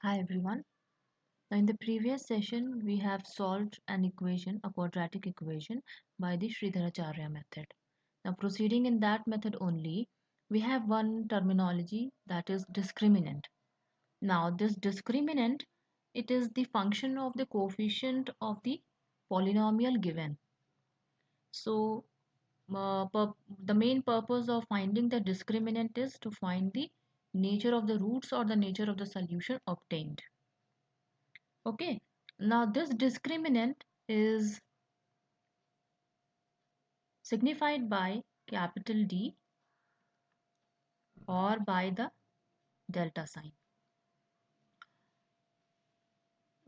Hi everyone. Now in the previous session we have solved an equation, a quadratic equation by the Sridharacharya method. Now proceeding in that method only, we have one terminology, that is discriminant. Now this discriminant, it is the function of the coefficient of the polynomial given. So the main purpose of finding the discriminant is to find the nature of the roots or the nature of the solution obtained. Okay, now this discriminant is signified by capital D or by the delta sign.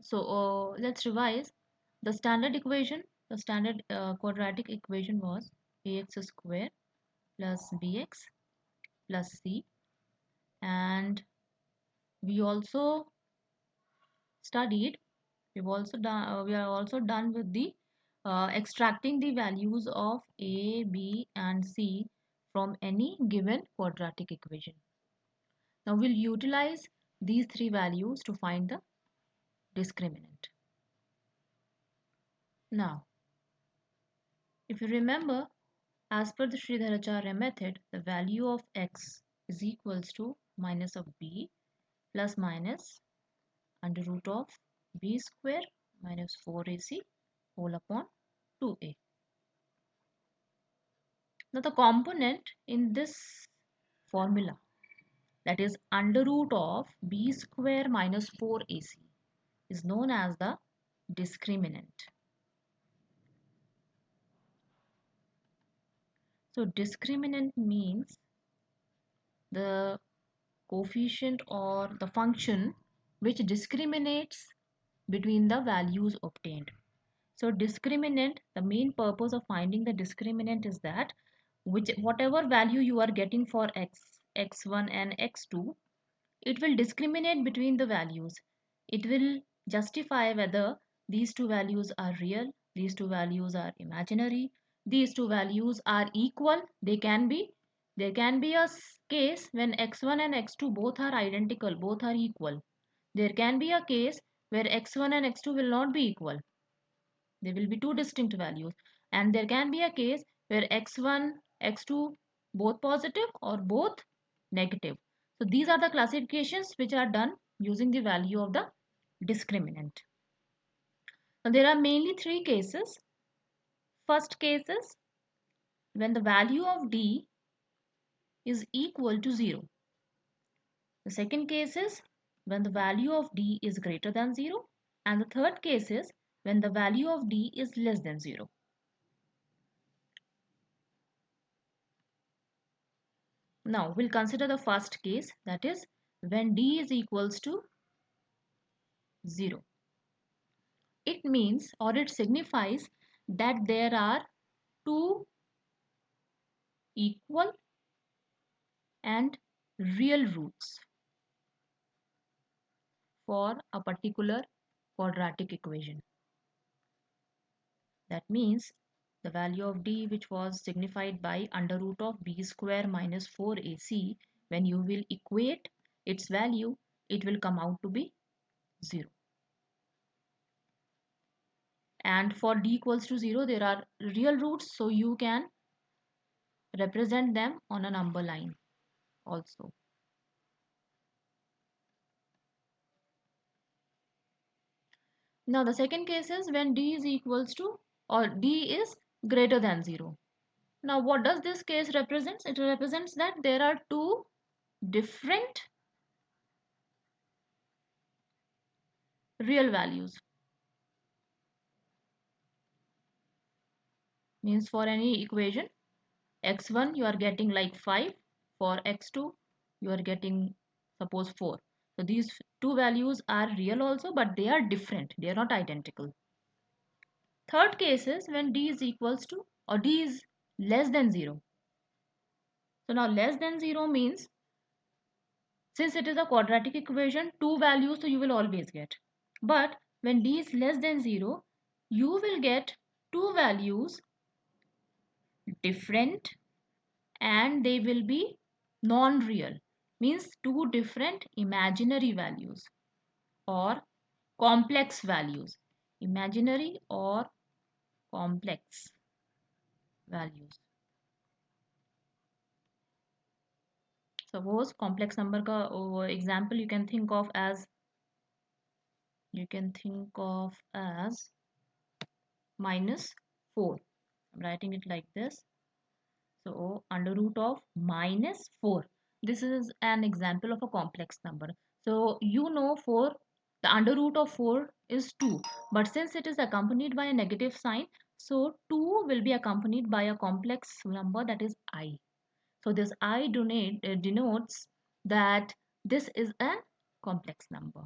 So let's revise the standard equation. The standard quadratic equation was ax square plus bx plus c, and we also studied, we are also done with the extracting the values of a, b and c from any given quadratic equation. Now we'll utilize these three values to find the discriminant. Now, if you remember, as per the Sridharacharya method, the value of x is equals to minus of b plus minus under root of b square minus 4ac whole upon 2a. Now the component in this formula, that is under root of b square minus 4ac, is known as the discriminant. So discriminant means the coefficient or the function which discriminates between the values obtained. So discriminant, the main purpose of finding the discriminant is that whatever value you are getting for x, x1 and x2, it will discriminate between the values. It will justify whether these two values are real, these two values are imaginary, these two values are equal. There can be a case when x1 and x2 both are identical, both are equal. There can be a case where x1 and x2 will not be equal. There will be two distinct values. And there can be a case where x1, x2 both positive or both negative. So these are the classifications which are done using the value of the discriminant. Now there are mainly three cases. First case is when the value of d is equal to 0. The second case is when the value of d is greater than 0. And the third case is when the value of d is less than 0. Now we'll consider the first case, that is when d is equals to 0. It means, or it signifies, that there are two equal and real roots for a particular quadratic equation. That means the value of d, which was signified by under root of b square minus 4ac, when you will equate its value, it will come out to be 0. And for d equals to 0, there are real roots, so you can represent them on a number line also. Now the second case is when d is equals to, or d is greater than 0. Now what does this case represents? It represents that there are two different real values. Means for any equation, x1 you are getting like 5, for x2 you are getting suppose 4. So these two values are real also, but they are different, they are not identical. Third case is when d is equals to, or d is less than 0. So now less than 0 means, since it is a quadratic equation, two values, so you will always get. But when d is less than 0, you will get two values different and they will be non-real. Means two different imaginary values. or complex values. Imaginary or complex values. Suppose complex number का example you can think of as minus 4. I'm writing it like this. So under root of minus 4. This is an example of a complex number. So you know 4, the under root of 4 is 2. But since it is accompanied by a negative sign, so 2 will be accompanied by a complex number, that is I. So this I denotes that this is a complex number.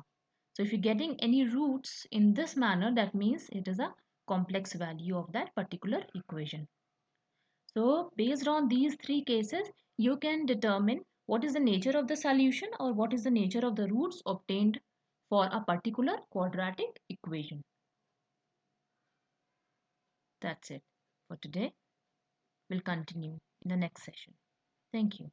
So if you're getting any roots in this manner, that means it is a complex value of that particular equation. So based on these three cases, you can determine what is the nature of the solution or what is the nature of the roots obtained for a particular quadratic equation. That's it for today. We'll continue in the next session. Thank you.